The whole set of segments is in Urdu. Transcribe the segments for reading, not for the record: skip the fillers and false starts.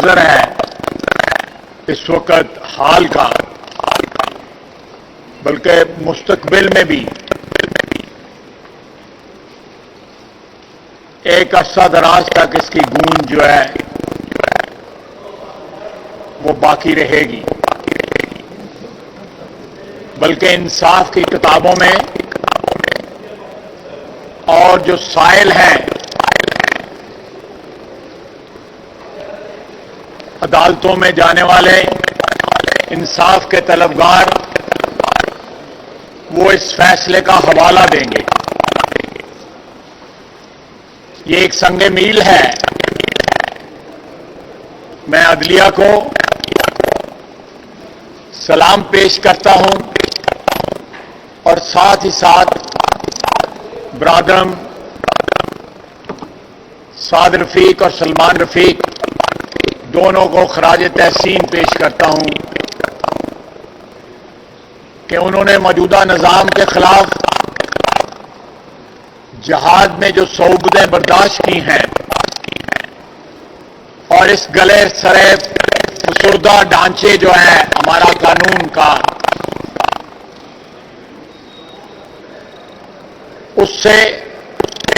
منظر ہے اس وقت حال کا، بلکہ مستقبل میں بھی ایک عرصہ دراز تک اس کی گونج جو ہے وہ باقی رہے گی، بلکہ انصاف کی کتابوں میں اور جو سائل ہیں عدالتوں میں جانے والے انصاف کے طلبگار، وہ اس فیصلے کا حوالہ دیں گے۔ یہ ایک سنگ میل ہے۔ میں عدلیہ کو سلام پیش کرتا ہوں اور ساتھ ہی ساتھ برادرم سعد رفیق اور سلمان رفیق دونوں کو خراج تحسین پیش کرتا ہوں کہ انہوں نے موجودہ نظام کے خلاف جہاد میں جو صعوبتیں برداشت کی ہیں اور اس گلے سرے فسردہ ڈھانچے جو ہے ہمارا قانون کا، اس سے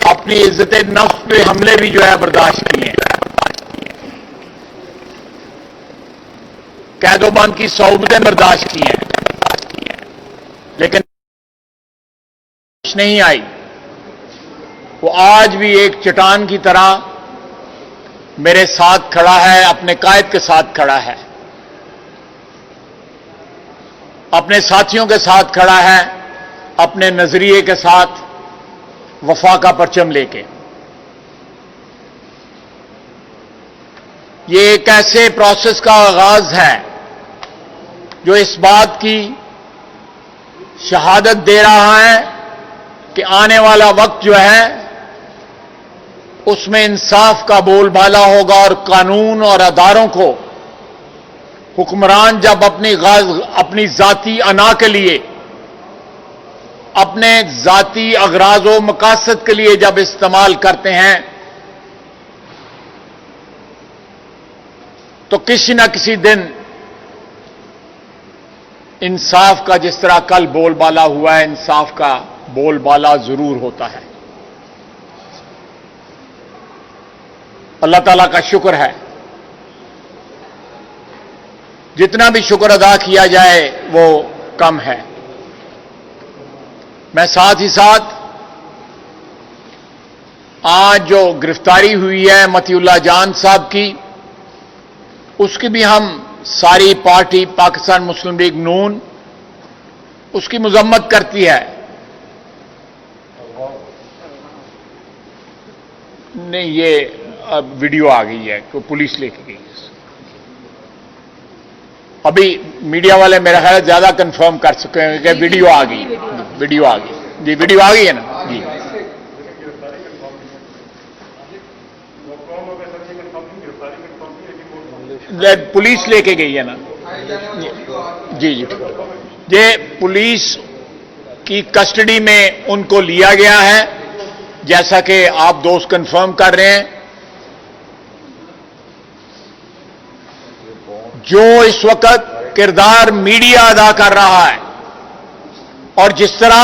اپنی عزت نفس پہ حملے بھی جو ہے برداشت کیے ہیں، قید و بند کی صعوبتیں برداشت کی ہیں، لیکن نہیں آئی۔ وہ آج بھی ایک چٹان کی طرح میرے ساتھ کھڑا ہے، اپنے قائد کے ساتھ کھڑا ہے، اپنے ساتھیوں کے ساتھ کھڑا ہے، اپنے نظریے کے ساتھ وفا کا پرچم لے کے۔ یہ ایک ایسے پروسیس کا آغاز ہے جو اس بات کی شہادت دے رہا ہے کہ آنے والا وقت جو ہے اس میں انصاف کا بول بالا ہوگا، اور قانون اور اداروں کو حکمران جب اپنی ذاتی انا کے لیے، اپنے ذاتی اغراض و مقاصد کے لیے جب استعمال کرتے ہیں تو کسی نہ کسی دن انصاف کا، جس طرح کل بول بالا ہوا ہے، انصاف کا بول بالا ضرور ہوتا ہے۔ اللہ تعالیٰ کا شکر ہے، جتنا بھی شکر ادا کیا جائے وہ کم ہے۔ میں ساتھ ہی ساتھ آج جو گرفتاری ہوئی ہے متی اللہ جان صاحب کی، اس کی بھی ہم ساری پارٹی پاکستان مسلم لیگ نون اس کی مذمت کرتی ہے۔ نہیں، یہ اب ویڈیو آ گئی ہے کہ پولیس لے کے گئی ہے۔ ابھی میڈیا والے میرا خیال ہے زیادہ کنفرم کر سکے ہیں کہ ویڈیو آ گئی، ویڈیو آ گئی جی، ویڈیو آ گئی ہے نا جی۔ پولیس لے کے گئی ہے نا جی جی، یہ پولیس کی کسٹڈی میں ان کو لیا گیا ہے، جیسا کہ آپ دوست کنفرم کر رہے ہیں۔ جو اس وقت کردار میڈیا ادا کر رہا ہے اور جس طرح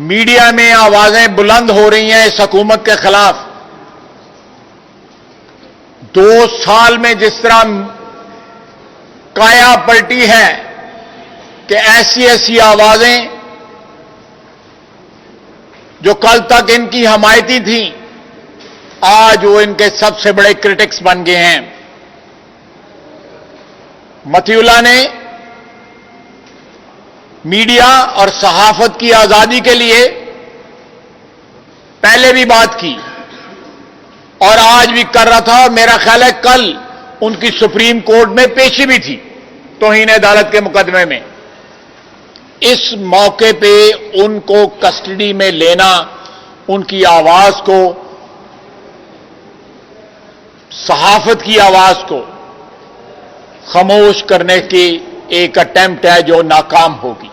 میڈیا میں آوازیں بلند ہو رہی ہیں اس حکومت کے خلاف، 2 سال میں جس طرح کایا پلٹی ہے کہ ایسی آوازیں جو کل تک ان کی حمایتی تھیں، آج وہ ان کے سب سے بڑے کرٹکس بن گئے ہیں۔ متی اللہ نے میڈیا اور صحافت کی آزادی کے لیے پہلے بھی بات کی اور آج بھی کر رہا تھا، اور میرا خیال ہے کل ان کی سپریم کورٹ میں پیشی بھی تھی توہین عدالت کے مقدمے میں۔ اس موقع پہ ان کو کسٹڈی میں لینا، ان کی آواز کو، صحافت کی آواز کو خاموش کرنے کی ایک اٹیمپٹ ہے جو ناکام ہوگی۔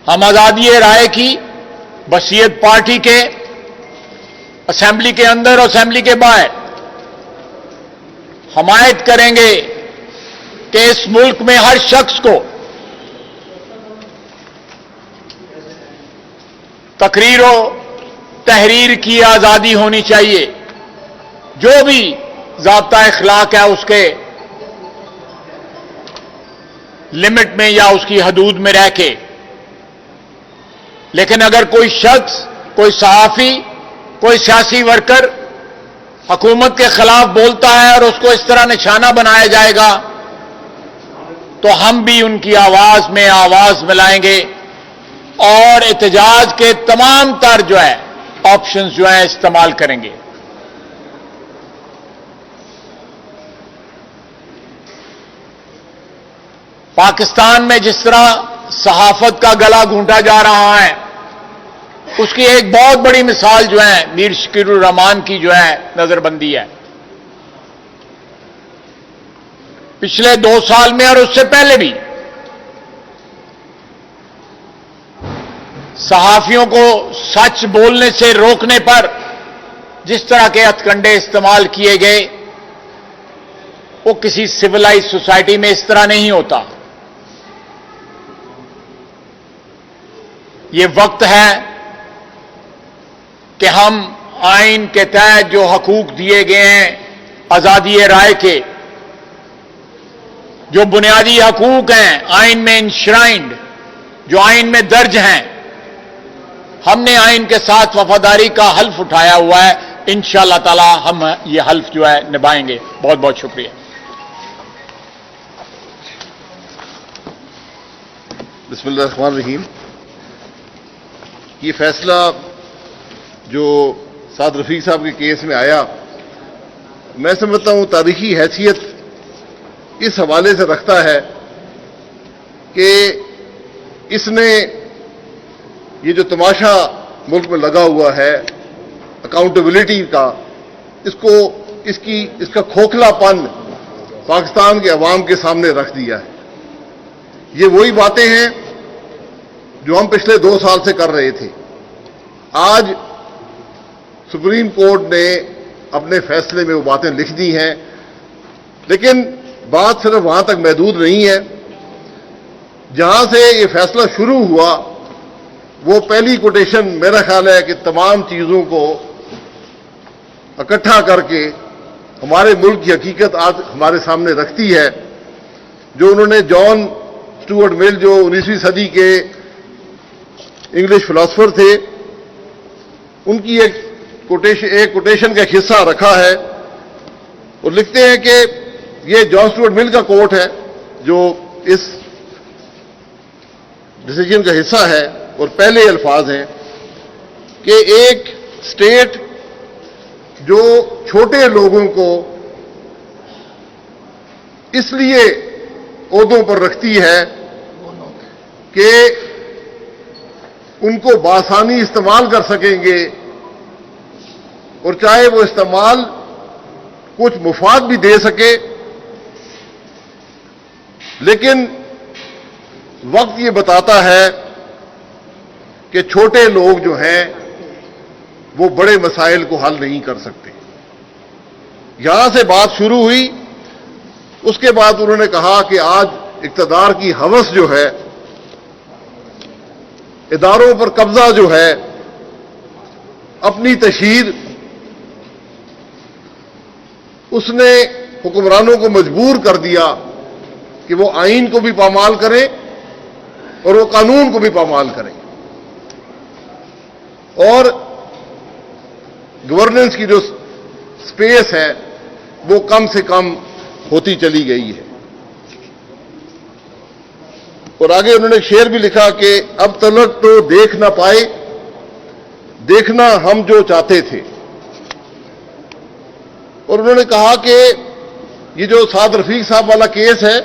ہم آزادی رائے کی وصیت پارٹی کے اسمبلی کے اندر اور اسمبلی کے باہر حمایت کریں گے کہ اس ملک میں ہر شخص کو تقریر و تحریر کی آزادی ہونی چاہیے. جو بھی ضابطہ اخلاق ہے اس کے لمٹ میں یا اس کی حدود میں رہ کے. لیکن اگر کوئی شخص، کوئی صحافی، کوئی سیاسی ورکر حکومت کے خلاف بولتا ہے اور اس کو اس طرح نشانہ بنایا جائے گا تو ہم بھی ان کی آواز میں آواز ملائیں گے اور احتجاج کے تمام تر جو ہے آپشنز جو ہیں استعمال کریں گے. پاکستان میں جس طرح صحافت کا گلا گھونٹا جا رہا ہے اس کی ایک بہت بڑی مثال جو ہے میر شکیل الرحمان کی جو ہے نظر بندی ہے. پچھلے 2 سال میں اور اس سے پہلے بھی صحافیوں کو سچ بولنے سے روکنے پر جس طرح کے ہتھ کنڈے استعمال کیے گئے وہ کسی سویلائز سوسائٹی میں اس طرح نہیں ہوتا. یہ وقت ہے کہ ہم آئین کے تحت جو حقوق دیے گئے ہیں آزادی رائے کے، جو بنیادی حقوق ہیں آئین میں انشرائنڈ، جو آئین میں درج ہیں، ہم نے آئین کے ساتھ وفاداری کا حلف اٹھایا ہوا ہے. انشاءاللہ تعالی ہم یہ حلف جو ہے نبھائیں گے. بہت بہت شکریہ. بسم اللہ الرحمن الرحیم. یہ فیصلہ جو سعد رفیق صاحب کے کیس میں آیا، میں سمجھتا ہوں تاریخی حیثیت اس حوالے سے رکھتا ہے کہ اس نے یہ جو تماشا ملک میں لگا ہوا ہے اکاؤنٹیبلٹی کا، اس کا کھوکھلا پن پاکستان کے عوام کے سامنے رکھ دیا ہے. یہ وہی باتیں ہیں جو ہم پچھلے 2 سال سے کر رہے تھے. آج سپریم کورٹ نے اپنے فیصلے میں وہ باتیں لکھ دی ہیں، لیکن بات صرف وہاں تک محدود نہیں ہے. جہاں سے یہ فیصلہ شروع ہوا وہ پہلی کوٹیشن میرا خیال ہے کہ تمام چیزوں کو اکٹھا کر کے ہمارے ملک کی حقیقت آج ہمارے سامنے رکھتی ہے. جو انہوں نے جان اسٹوارٹ مل، جو 19ویں صدی کے انگلش فلاسفر تھے، ان کی ایک کوٹیشن کا حصہ رکھا ہے اور لکھتے ہیں کہ یہ جان اسٹوارٹ مل کا کوٹ ہے جو اس ڈسیجن کا حصہ ہے، اور پہلے الفاظ ہیں کہ ایک اسٹیٹ جو چھوٹے لوگوں کو اس لیے عہدوں پر رکھتی ہے کہ ان کو بآسانی استعمال کر سکیں گے، اور چاہے وہ استعمال کچھ مفاد بھی دے سکے، لیکن وقت یہ بتاتا ہے کہ چھوٹے لوگ جو ہیں وہ بڑے مسائل کو حل نہیں کر سکتے. یہاں سے بات شروع ہوئی. اس کے بعد انہوں نے کہا کہ آج اقتدار کی ہوس جو ہے، اداروں پر قبضہ جو ہے، اپنی تشہیر، اس نے حکمرانوں کو مجبور کر دیا کہ وہ آئین کو بھی پامال کریں اور وہ قانون کو بھی پامال کریں، اور گورننس کی جو سپیس ہے وہ کم سے کم ہوتی چلی گئی ہے. اور آگے انہوں نے شعر بھی لکھا کہ اب تلک تو دیکھ نہ پائے، دیکھنا ہم جو چاہتے تھے. اور انہوں نے کہا کہ یہ جو سعد رفیق صاحب والا کیس ہے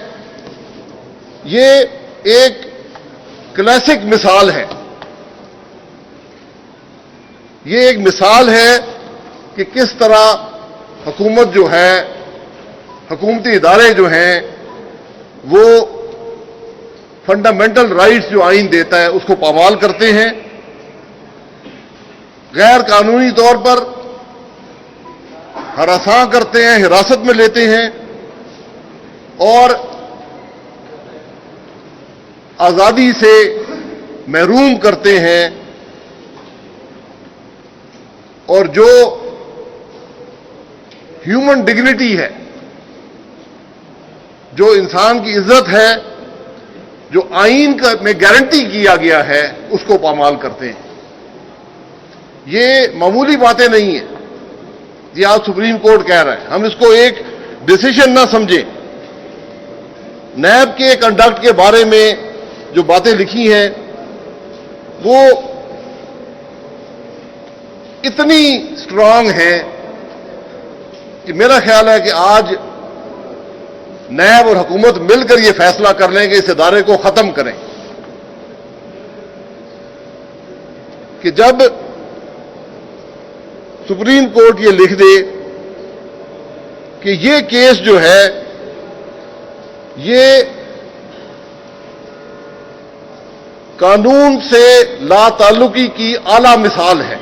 یہ ایک کلاسک مثال ہے. یہ ایک مثال ہے کہ کس طرح حکومت جو ہے، حکومتی ادارے جو ہیں، وہ فنڈامنٹل رائٹس جو آئین دیتا ہے اس کو پامال کرتے ہیں، غیر قانونی طور پر ہراساں کرتے ہیں, حراست میں لیتے ہیں اور آزادی سے محروم کرتے ہیں, اور جو ہیومن ڈگنیٹی ہے, جو انسان کی عزت ہے, جو آئین میں گارنٹی کیا گیا ہے, اس کو پامال کرتے ہیں. یہ معمولی باتیں نہیں ہیں, یہ آج سپریم کورٹ کہہ رہا ہے. ہم اس کو ایک ڈیسیژن نہ سمجھیں. نیب کے کنڈکٹ کے بارے میں جو باتیں لکھی ہیں وہ اتنی اسٹرانگ ہیں کہ میرا خیال ہے کہ آج نیب اور حکومت مل کر یہ فیصلہ کر لیں کہ اس ادارے کو ختم کریں. کہ جب سپریم کورٹ یہ لکھ دے کہ یہ کیس جو ہے یہ قانون سے لا تعلقی کی اعلی مثال ہے,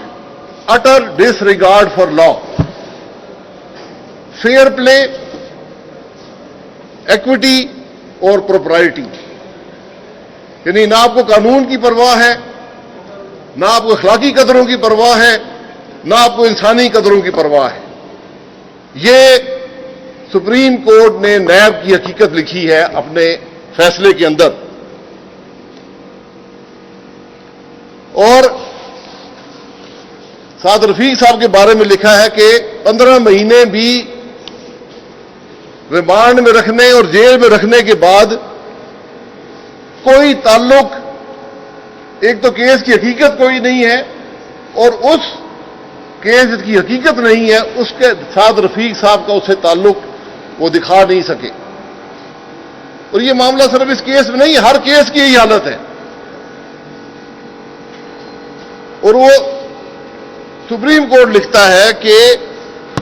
utter disregard for law, fair play, equity اور پروپرائٹی. یعنی نہ آپ کو قانون کی پرواہ ہے, نہ آپ کو اخلاقی قدروں کی پرواہ ہے, نہ آپ کو انسانی قدروں کی پرواہ ہے. یہ سپریم کورٹ نے نیب کی حقیقت لکھی ہے اپنے فیصلے کے اندر. اور سعد رفیق صاحب کے بارے میں لکھا ہے کہ 15 مہینے بھی ریمانڈ میں رکھنے اور جیل میں رکھنے کے بعد کوئی تعلق, ایک تو کیس کی حقیقت کوئی نہیں ہے, اور اس کیس کی حقیقت نہیں ہے اس کے ساتھ رفیق صاحب کا اس سے تعلق وہ دکھا نہیں سکے. اور یہ معاملہ صرف اس کیس میں نہیں, ہر کیس کی یہی حالت ہے. اور وہ سپریم کورٹ لکھتا ہے کہ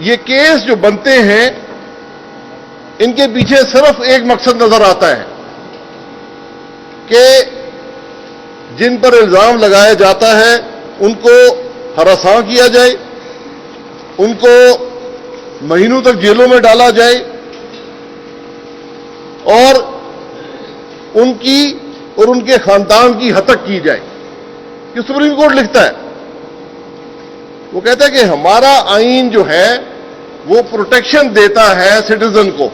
یہ کیس جو بنتے ہیں ان کے پیچھے صرف ایک مقصد نظر آتا ہے کہ جن پر الزام لگایا جاتا ہے ان کو ہراساں کیا جائے, ان کو مہینوں تک جیلوں میں ڈالا جائے, اور ان کی اور ان کے خاندان کی ہتک کی جائے. یہ سپریم کورٹ لکھتا ہے. وہ کہتا ہے کہ ہمارا آئین جو ہے وہ پروٹیکشن دیتا ہے سٹیزن کو.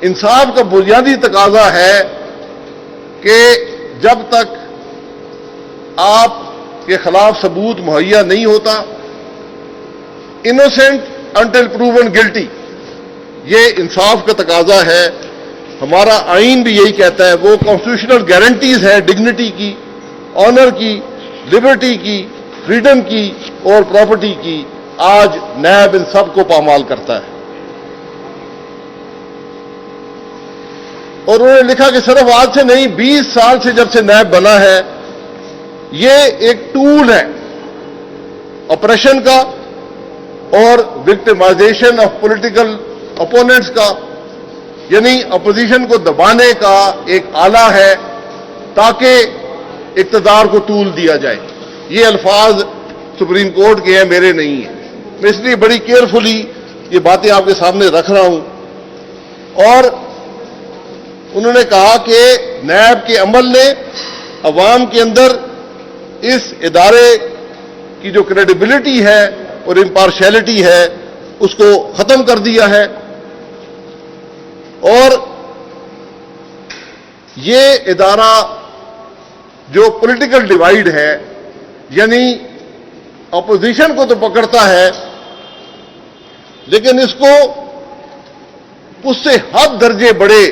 انصاف کا بنیادی تقاضا ہے کہ جب تک آپ کے خلاف ثبوت مہیا نہیں ہوتا, انوسینٹ انٹل پروون گلٹی, یہ انصاف کا تقاضا ہے. ہمارا آئین بھی یہی کہتا ہے. وہ کانسٹیٹیوشنل گارنٹیز ہیں ڈگنیٹی کی, آنر کی, لبرٹی کی, فریڈم کی اور پراپرٹی کی. آج نیب ان سب کو پامال کرتا ہے. اور انہوں نے لکھا کہ صرف آج سے نہیں, 20 سال سے جب سے نیب بنا ہے, یہ ایک ٹول ہے آپریشن کا اور وکٹمائزیشن آف پولیٹیکل اپوننٹس کا, یعنی اپوزیشن کو دبانے کا ایک آلہ ہے تاکہ اقتدار کو طول دیا جائے. یہ الفاظ سپریم کورٹ کے ہیں, میرے نہیں ہیں. میں اس لیے بڑی کیئرفلی یہ باتیں آپ کے سامنے رکھ رہا ہوں. اور انہوں نے کہا کہ نیب کے عمل نے عوام کے اندر اس ادارے کی جو کریڈیبلٹی ہے اور امپارشیلٹی ہے اس کو ختم کر دیا ہے. اور یہ ادارہ جو پولیٹیکل ڈیوائیڈ ہے, یعنی اپوزیشن کو تو پکڑتا ہے لیکن اس کو اس سے حد درجے بڑے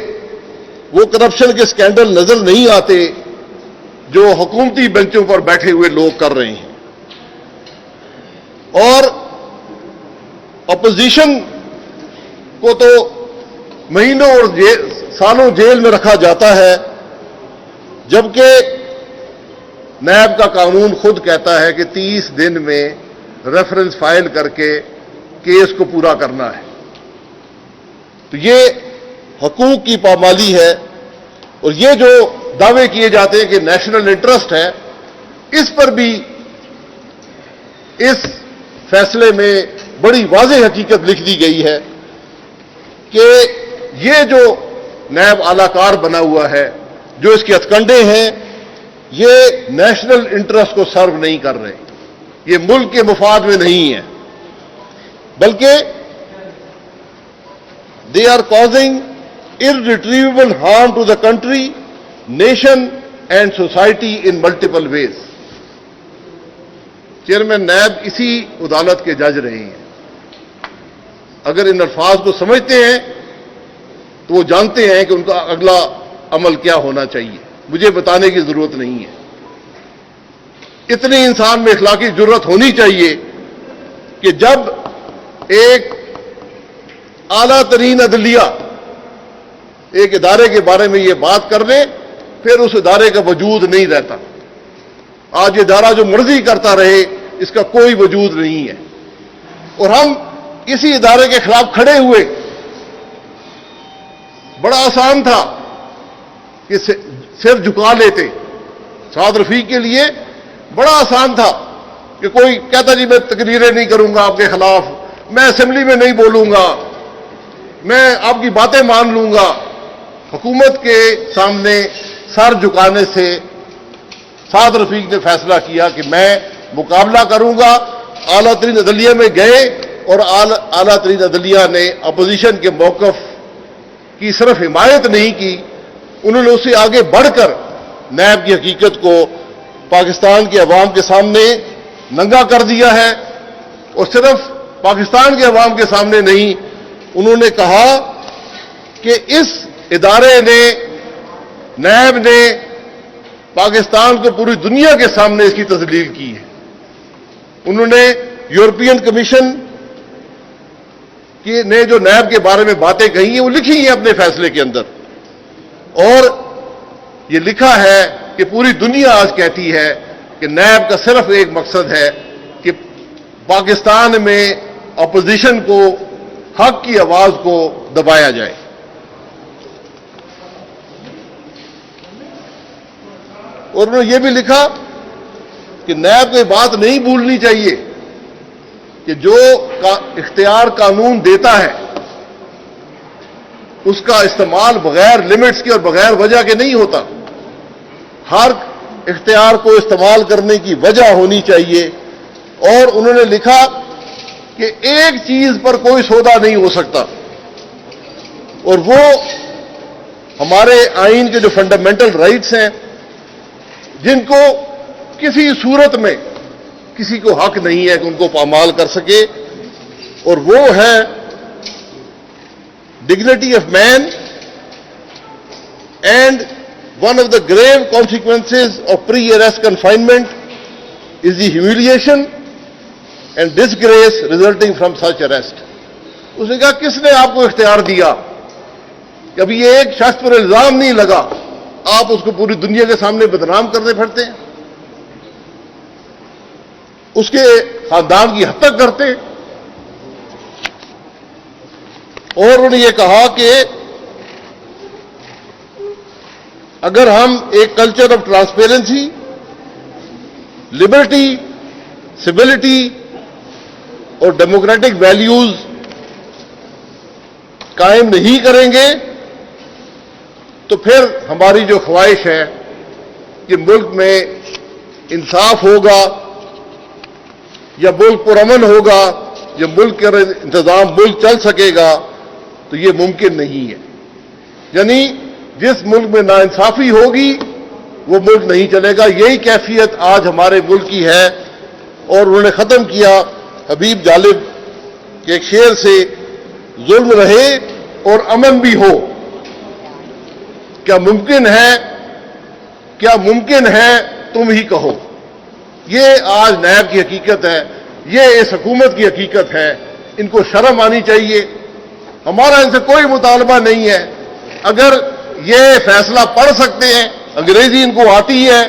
وہ کرپشن کے سکینڈل نظر نہیں آتے جو حکومتی بینچوں پر بیٹھے ہوئے لوگ کر رہے ہیں. اور اپوزیشن کو تو مہینوں اور سالوں جیل میں رکھا جاتا ہے, جبکہ نیب کا قانون خود کہتا ہے کہ 30 دن میں ریفرنس فائل کر کے کیس کو پورا کرنا ہے. تو یہ حقوق کی پامالی ہے. اور یہ جو دعوے کیے جاتے ہیں کہ نیشنل انٹرسٹ ہے, اس پر بھی اس فیصلے میں بڑی واضح حقیقت لکھ دی گئی ہے کہ یہ جو نیب اعلی کار بنا ہوا ہے، جو اس کے ہتھکنڈے ہیں، یہ نیشنل انٹرسٹ کو سرو نہیں کر رہے، یہ ملک کے مفاد میں نہیں ہے، بلکہ they are causing irretrievable harm to the country, nation and society in multiple ways. Chairman NAB اسی عدالت کے جج رہے ہیں. اگر ان الفاظ کو سمجھتے ہیں تو وہ جانتے ہیں کہ ان کا اگلا عمل کیا ہونا چاہیے، مجھے بتانے کی ضرورت نہیں ہے. اتنی انسان میں اخلاقی جرت ہونی چاہیے کہ جب ایک اعلیٰ ترین عدلیہ ایک ادارے کے بارے میں یہ بات کر لے، پھر اس ادارے کا وجود نہیں رہتا. آج یہ ادارہ جو مرضی کرتا رہے، اس کا کوئی وجود نہیں ہے. اور ہم اسی ادارے کے خلاف کھڑے ہوئے. بڑا آسان تھا کہ سر جھکا لیتے. سعد رفیق کے لیے بڑا آسان تھا کہ کوئی کہتا جی میں تقریریں نہیں کروں گا آپ کے خلاف، میں اسمبلی میں نہیں بولوں گا، میں آپ کی باتیں مان لوں گا. حکومت کے سامنے سر جھکانے سے سعد رفیق نے فیصلہ کیا کہ میں مقابلہ کروں گا. اعلیٰ ترین عدلیہ میں گئے اور اعلیٰ ترین عدلیہ نے اپوزیشن کے موقف کی صرف حمایت نہیں کی، انہوں نے اس سے آگے بڑھ کر نیب کی حقیقت کو پاکستان کے عوام کے سامنے ننگا کر دیا ہے. اور صرف پاکستان کے عوام کے سامنے نہیں، انہوں نے کہا کہ اس ادارے نے، نیب نے پاکستان کو پوری دنیا کے سامنے اس کی تذلیل کی ہے. انہوں نے یورپین کمیشن نے جو نیب کے بارے میں باتیں کہی ہیں وہ لکھی ہیں اپنے فیصلے کے اندر، اور یہ لکھا ہے کہ پوری دنیا آج کہتی ہے کہ نیب کا صرف ایک مقصد ہے کہ پاکستان میں اپوزیشن کو، حق کی آواز کو دبایا جائے. اور انہوں نے یہ بھی لکھا کہ نیب کو یہ بات نہیں بھولنی چاہیے کہ جو اختیار قانون دیتا ہے اس کا استعمال بغیر لمٹس کے اور بغیر وجہ کے نہیں ہوتا. ہر اختیار کو استعمال کرنے کی وجہ ہونی چاہیے. اور انہوں نے لکھا کہ ایک چیز پر کوئی سودا نہیں ہو سکتا، اور وہ ہمارے آئین کے جو فنڈامنٹل رائٹس ہیں جن کو کسی صورت میں کسی کو حق نہیں ہے کہ ان کو پامال کر سکے، اور وہ ہے dignity of man and one of the grave consequences of pre arrest confinement is the humiliation and disgrace resulting from such arrest. اس نے کہا کس نے آپ کو اختیار دیا کہ ابھی یہ ایک شخص پر الزام نہیں لگا آپ اس کو پوری دنیا کے سامنے بدنام کرنے پھرتے ہیں، اس کے خاندان کی حد تک کرتے ہیں. اور انہوں نے یہ کہا کہ اگر ہم ایک کلچر آف ٹرانسپیرنسی، لبرٹی، سویلٹی اور ڈیموکریٹک ویلیوز قائم نہیں کریں گے تو پھر ہماری جو خواہش ہے کہ ملک میں انصاف ہوگا یا ملک پرامن ہوگا یا ملک کا انتظام ملک چل سکے گا، تو یہ ممکن نہیں ہے. یعنی جس ملک میں ناانصافی ہوگی وہ ملک نہیں چلے گا. یہی کیفیت آج ہمارے ملک کی ہے. اور انہوں نے ختم کیا حبیب جالب کے ایک شعر سے، ظلم رہے اور امن بھی ہو، کیا ممکن ہے، کیا ممکن ہے تم ہی کہو. یہ آج نیب کی حقیقت ہے، یہ اس حکومت کی حقیقت ہے. ان کو شرم آنی چاہیے. ہمارا ان سے کوئی مطالبہ نہیں ہے. اگر یہ فیصلہ پڑھ سکتے ہیں، انگریزی ان کو آتی ہے،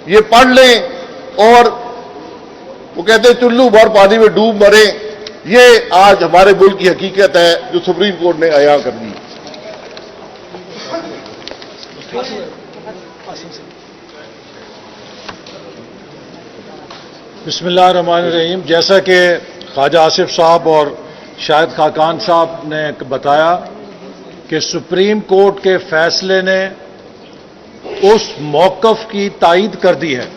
یہ پڑھ لیں اور وہ کہتے ہیں چلو بھر پانی میں ڈوب مرے. یہ آج ہمارے ملک کی حقیقت ہے جو سپریم کورٹ نے عیاں کر دی. بسم اللہ الرحمن الرحیم. جیسا کہ خواجہ آصف صاحب اور شاہد خاقان صاحب نے بتایا کہ سپریم کورٹ کے فیصلے نے اس موقف کی تائید کر دی ہے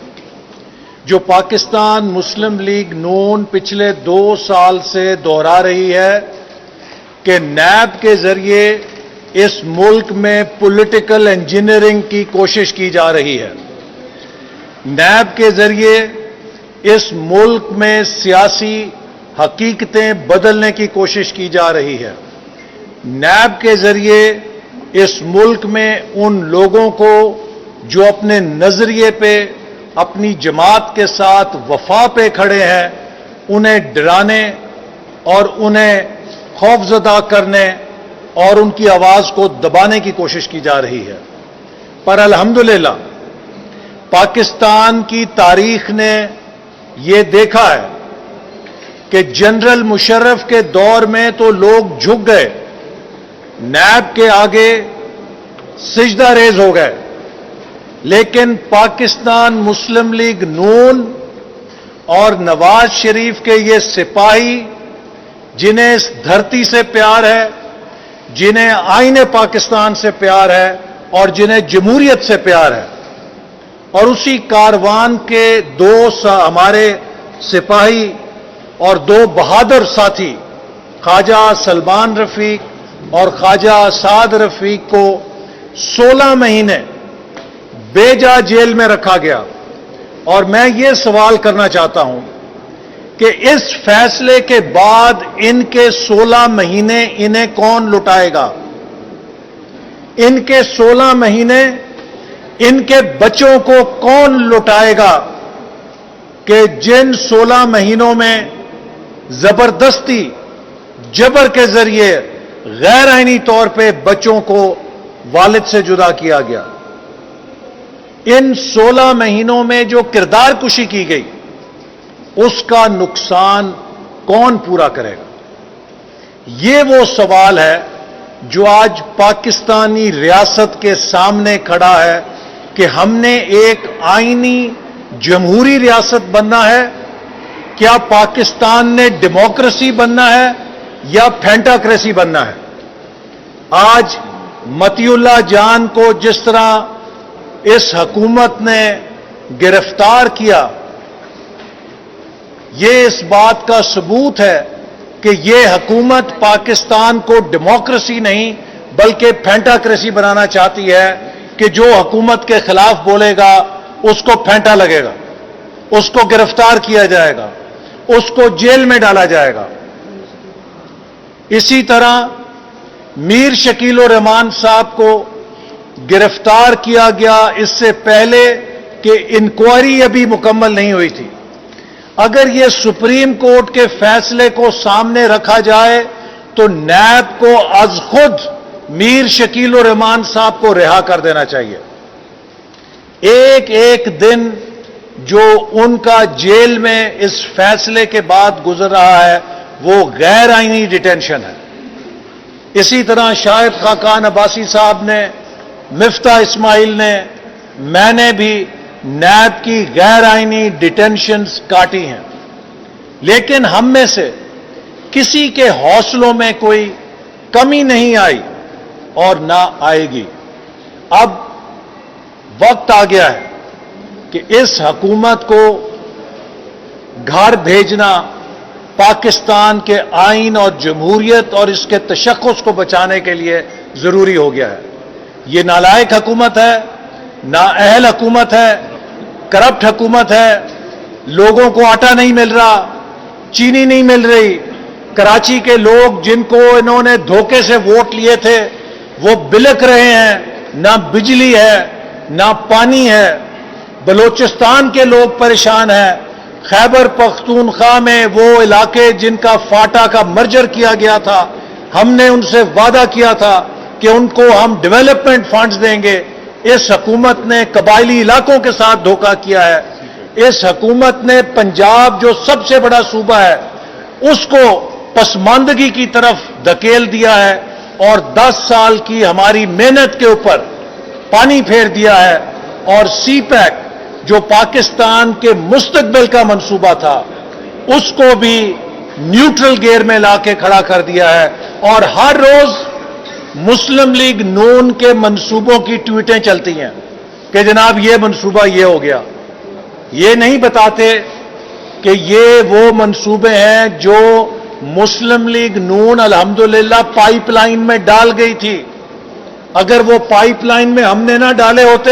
جو پاکستان مسلم لیگ نون پچھلے 2 سال سے دہرا رہی ہے کہ نیب کے ذریعے اس ملک میں پولیٹیکل انجینئرنگ کی کوشش کی جا رہی ہے. نیب کے ذریعے اس ملک میں سیاسی حقیقتیں بدلنے کی کوشش کی جا رہی ہے. نیب کے ذریعے اس ملک میں ان لوگوں کو جو اپنے نظریے پہ اپنی جماعت کے ساتھ وفا پہ کھڑے ہیں انہیں ڈرانے اور انہیں خوفزدہ کرنے اور ان کی آواز کو دبانے کی کوشش کی جا رہی ہے. پر الحمدللہ پاکستان کی تاریخ نے یہ دیکھا ہے کہ جنرل مشرف کے دور میں تو لوگ جھک گئے, نیب کے آگے سجدہ ریز ہو گئے, لیکن پاکستان مسلم لیگ نون اور نواز شریف کے یہ سپاہی جنہیں اس دھرتی سے پیار ہے, جنہیں آئین پاکستان سے پیار ہے اور جنہیں جمہوریت سے پیار ہے, اور اسی کاروان کے ہمارے سپاہی اور 2 بہادر ساتھی خواجہ سلمان رفیق اور خواجہ سعد رفیق کو 16 مہینے بے جا جیل میں رکھا گیا. اور میں یہ سوال کرنا چاہتا ہوں کہ اس فیصلے کے بعد ان کے 16 مہینے انہیں کون لٹائے گا؟ ان کے 16 مہینے ان کے بچوں کو کون لٹائے گا کہ جن 16 مہینوں میں زبردستی جبر کے ذریعے غیر آئینی طور پہ بچوں کو والد سے جدا کیا گیا؟ ان 16 مہینوں میں جو کردار کشی کی گئی اس کا نقصان کون پورا کرے گا؟ یہ وہ سوال ہے جو آج پاکستانی ریاست کے سامنے کھڑا ہے کہ ہم نے ایک آئینی جمہوری ریاست بننا ہے, کیا پاکستان نے ڈیموکریسی بننا ہے یا پھینٹاکریسی بننا ہے؟ آج متی اللہ جان کو جس طرح اس حکومت نے گرفتار کیا, یہ اس بات کا ثبوت ہے کہ یہ حکومت پاکستان کو ڈیموکریسی نہیں بلکہ پھینٹاکریسی بنانا چاہتی ہے کہ جو حکومت کے خلاف بولے گا اس کو پھینٹا لگے گا, اس کو گرفتار کیا جائے گا, اس کو جیل میں ڈالا جائے گا. اسی طرح میر شکیل الرحمان صاحب کو گرفتار کیا گیا اس سے پہلے کہ انکوائری ابھی مکمل نہیں ہوئی تھی. اگر یہ سپریم کورٹ کے فیصلے کو سامنے رکھا جائے تو نیب کو از خود میر شکیل الرحمان صاحب کو رہا کر دینا چاہیے. ایک ایک دن جو ان کا جیل میں اس فیصلے کے بعد گزر رہا ہے وہ غیر آئینی ڈیٹینشن ہے. اسی طرح شاہد خاقان عباسی صاحب نے, مفتاح اسماعیل نے, میں نے بھی نیب کی غیر آئینی ڈیٹینشنز کاٹی ہیں, لیکن ہم میں سے کسی کے حوصلوں میں کوئی کمی نہیں آئی اور نہ آئے گی. اب وقت آ گیا ہے کہ اس حکومت کو گھر بھیجنا پاکستان کے آئین اور جمہوریت اور اس کے تشخص کو بچانے کے لیے ضروری ہو گیا ہے. یہ نالائق حکومت ہے, نااہل حکومت ہے, کرپٹ حکومت ہے. لوگوں کو آٹا نہیں مل رہا, چینی نہیں مل رہی. کراچی کے لوگ جن کو انہوں نے دھوکے سے ووٹ لیے تھے وہ بلک رہے ہیں, نہ بجلی ہے نہ پانی ہے. بلوچستان کے لوگ پریشان ہیں. خیبر پختونخوا میں وہ علاقے جن کا فاٹا کا مرجر کیا گیا تھا, ہم نے ان سے وعدہ کیا تھا کہ ان کو ہم ڈیولپمنٹ فنڈز دیں گے. اس حکومت نے قبائلی علاقوں کے ساتھ دھوکہ کیا ہے. اس حکومت نے پنجاب جو سب سے بڑا صوبہ ہے اس کو پسماندگی کی طرف دھکیل دیا ہے اور 10 سال کی ہماری محنت کے اوپر پانی پھیر دیا ہے. اور سی پیک جو پاکستان کے مستقبل کا منصوبہ تھا اس کو بھی نیوٹرل گیئر میں لا کے کھڑا کر دیا ہے، اور ہر روز مسلم لیگ نون کے منصوبوں کی ٹویٹیں چلتی ہیں کہ جناب یہ منصوبہ یہ ہو گیا. یہ نہیں بتاتے کہ یہ وہ منصوبے ہیں جو مسلم لیگ نون الحمدللہ پائپ لائن میں ڈال گئی تھی. اگر وہ پائپ لائن میں ہم نے نہ ڈالے ہوتے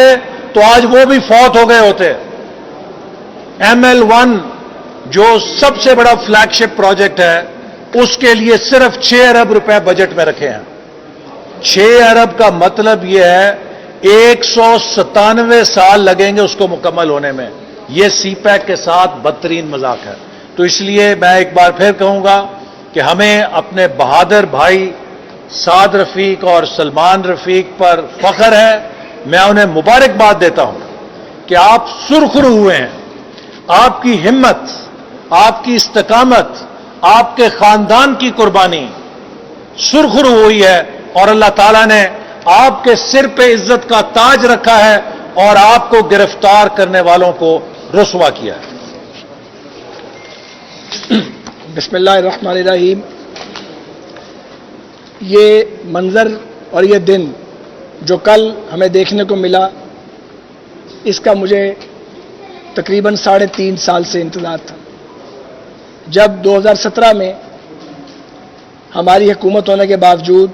تو آج وہ بھی فوت ہو گئے ہوتے. ML1 جو سب سے بڑا فلیگ شپ پروجیکٹ ہے، اس کے لیے صرف 6 ارب روپے بجٹ میں رکھے ہیں. 6 ارب کا مطلب یہ ہے 197 سال لگیں گے اس کو مکمل ہونے میں. یہ سی پیک کے ساتھ بدترین مذاق ہے. تو اس لیے میں ایک بار پھر کہوں گا کہ ہمیں اپنے بہادر بھائی سعد رفیق اور سلمان رفیق پر فخر ہے. میں انہیں مبارکباد دیتا ہوں کہ آپ سرخرو ہوئے ہیں. آپ کی ہمت، آپ کی استقامت، آپ کے خاندان کی قربانی سرخرو ہوئی ہے، اور اللہ تعالیٰ نے آپ کے سر پہ عزت کا تاج رکھا ہے اور آپ کو گرفتار کرنے والوں کو رسوا کیا ہے. بسم اللہ الرحمن الرحیم. یہ منظر اور یہ دن جو کل ہمیں دیکھنے کو ملا، اس کا مجھے تقریباً 3.5 سال سے انتظار تھا. جب 2017 میں ہماری حکومت ہونے کے باوجود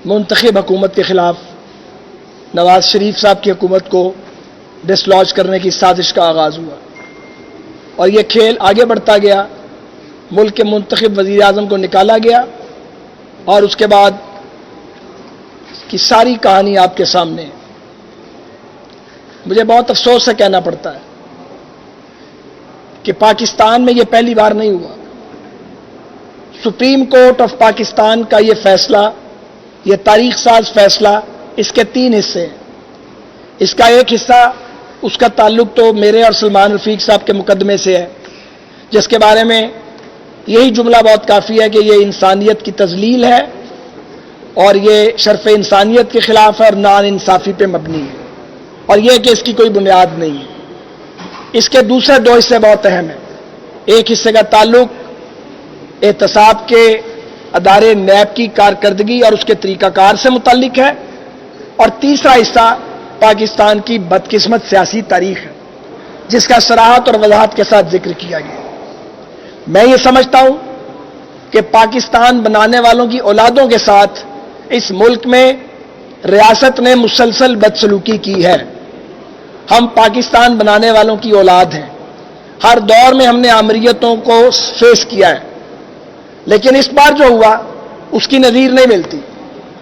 منتخب حکومت کے خلاف نواز شریف صاحب کی حکومت کو ڈسلوج کرنے کی سازش کا آغاز ہوا، اور یہ کھیل آگے بڑھتا گیا. ملک کے منتخب وزیر اعظم کو نکالا گیا، اور اس کے بعد کی ساری کہانی آپ کے سامنے ہے. مجھے بہت افسوس سے کہنا پڑتا ہے کہ پاکستان میں یہ پہلی بار نہیں ہوا. سپریم کورٹ آف پاکستان کا یہ فیصلہ، یہ تاریخ ساز فیصلہ، اس کے 3 حصے ہیں. اس کا ایک حصہ، اس کا تعلق تو میرے اور سلمان رفیق صاحب کے مقدمے سے ہے، جس کے بارے میں یہی جملہ بہت کافی ہے کہ یہ انسانیت کی تذلیل ہے اور یہ شرف انسانیت کے خلاف ہے اور نان انصافی پہ مبنی ہے، اور یہ کہ اس کی کوئی بنیاد نہیں ہے. اس کے دوسرے 2 حصے بہت اہم ہیں. ایک حصے کا تعلق احتساب کے ادارے نیب کی کارکردگی اور اس کے طریقہ کار سے متعلق ہے، اور تیسرا حصہ پاکستان کی بدقسمت سیاسی تاریخ ہے، جس کا صراحت اور وضاحت کے ساتھ ذکر کیا گیا. میں یہ سمجھتا ہوں کہ پاکستان بنانے والوں کی اولادوں کے ساتھ اس ملک میں ریاست نے مسلسل بدسلوکی کی ہے. ہم پاکستان بنانے والوں کی اولاد ہیں. ہر دور میں ہم نے آمریتوں کو فیس کیا ہے، لیکن اس بار جو ہوا اس کی نظیر نہیں ملتی.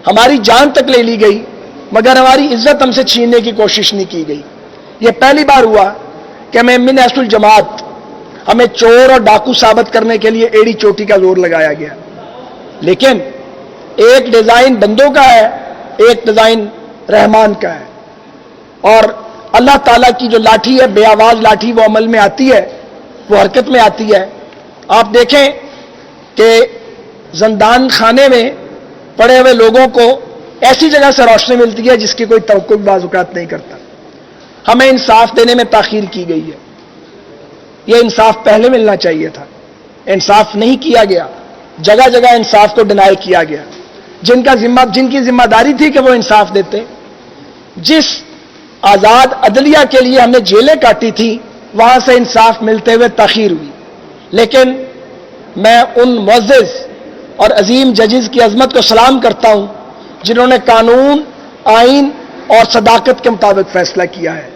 ہماری جان تک لے لی گئی، مگر ہماری عزت ہم سے چھیننے کی کوشش نہیں کی گئی. یہ پہلی بار ہوا کہ ہمیں من حیث الجماعت، ہمیں چور اور ڈاکو ثابت کرنے کے لیے ایڑی چوٹی کا زور لگایا گیا. لیکن ایک ڈیزائن بندوں کا ہے، ایک ڈیزائن رحمان کا ہے، اور اللہ تعالیٰ کی جو لاٹھی ہے، بے آواز لاٹھی، وہ عمل میں آتی ہے، وہ حرکت میں آتی ہے. آپ دیکھیں کہ زندان خانے میں پڑے ہوئے لوگوں کو ایسی جگہ سے روشنی ملتی ہے جس کی کوئی توقع بعض اوقات نہیں کرتا. ہمیں انصاف دینے میں تاخیر کی گئی ہے. یہ انصاف پہلے ملنا چاہیے تھا، انصاف نہیں کیا گیا. جگہ جگہ انصاف کو ڈینائی کیا گیا. جن کی ذمہ داری تھی کہ وہ انصاف دیتے، جس آزاد عدلیہ کے لیے ہم نے جیلیں کاٹی تھی، وہاں سے انصاف ملتے ہوئے تاخیر ہوئی. لیکن میں ان معزز اور عظیم ججز کی عظمت کو سلام کرتا ہوں جنہوں نے قانون، آئین اور صداقت کے مطابق فیصلہ کیا ہے.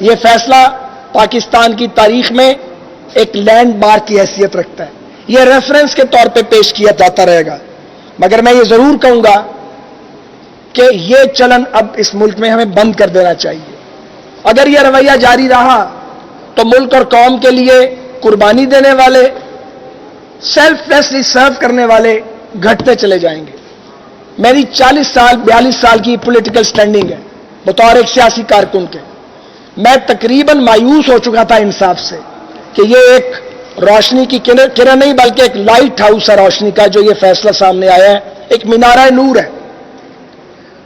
یہ فیصلہ پاکستان کی تاریخ میں ایک لینڈ مارک کی حیثیت رکھتا ہے. یہ ریفرنس کے طور پہ پیش کیا جاتا رہے گا. مگر میں یہ ضرور کہوں گا کہ یہ چلن اب اس ملک میں ہمیں بند کر دینا چاہیے. اگر یہ رویہ جاری رہا تو ملک اور قوم کے لیے قربانی دینے والے، سیلف لیسلی سرو کرنے والے گھٹتے چلے جائیں گے. میری 42 سال کی پولیٹیکل سٹینڈنگ ہے بطور ایک سیاسی کارکن کے. میں تقریباً مایوس ہو چکا تھا انصاف سے کہ یہ ایک روشنی کی کرن نہیں بلکہ ایک لائٹ ہاؤس ہے روشنی کا جو یہ فیصلہ سامنے آیا ہے، ایک مینارہ نور ہے.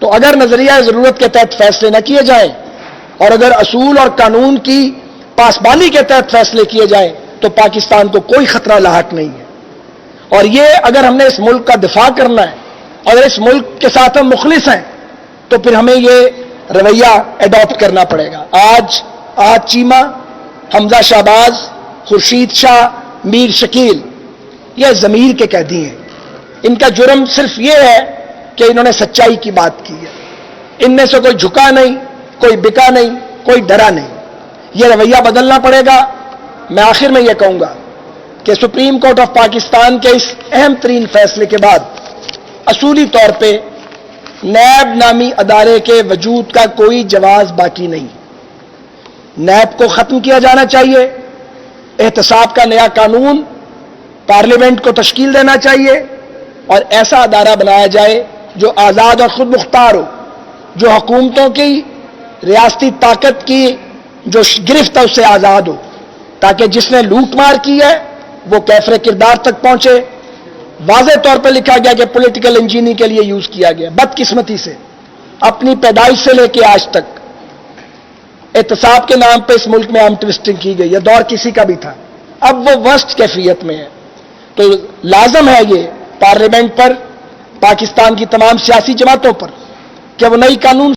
تو اگر نظریہ ضرورت کے تحت فیصلے نہ کیے جائیں اور اگر اصول اور قانون کی پاسبانی کے تحت فیصلے کیے جائیں تو پاکستان کو کوئی خطرہ لاحق نہیں ہے. اور یہ اگر ہم نے اس ملک کا دفاع کرنا ہے اور اس ملک کے ساتھ ہم مخلص ہیں تو پھر ہمیں یہ رویہ ایڈاپٹ کرنا پڑے گا. آج چیمہ، حمزہ شہباز، خورشید شاہ، میر شکیل یہ ضمیر کے قیدی ہیں. ان کا جرم صرف یہ ہے کہ انہوں نے سچائی کی بات کی ہے. ان میں سے کوئی جھکا نہیں، کوئی بکا نہیں، کوئی ڈرا نہیں. یہ رویہ بدلنا پڑے گا. میں آخر میں یہ کہوں گا کہ سپریم کورٹ آف پاکستان کے اس اہم ترین فیصلے کے بعد اصولی طور پہ نیب نامی ادارے کے وجود کا کوئی جواز باقی نہیں. نیب کو ختم کیا جانا چاہیے. احتساب کا نیا قانون پارلیمنٹ کو تشکیل دینا چاہیے اور ایسا ادارہ بنایا جائے جو آزاد اور خود مختار ہو، جو حکومتوں کی ریاستی طاقت کی جو گرفت ہے اس سے آزاد ہو، تاکہ جس نے لوٹ مار کی ہے وہ کیفر کردار تک پہنچے. واضح طور پہ لکھا گیا کہ پولیٹیکل انجینئرنگ کے لیے یوز کیا گیا. بدقسمتی سے اپنی پیدائش سے لے کے آج تک احتساب کے نام پہ اس ملک میں آرم ٹوسٹنگ کی گئی. یہ دور کسی کا بھی تھا. اب وہ ورسٹ کیفیت میں ہے. تو لازم ہے یہ پارلیمنٹ پر، پاکستان کی تمام سیاسی جماعتوں پر کہ وہ نئی قانون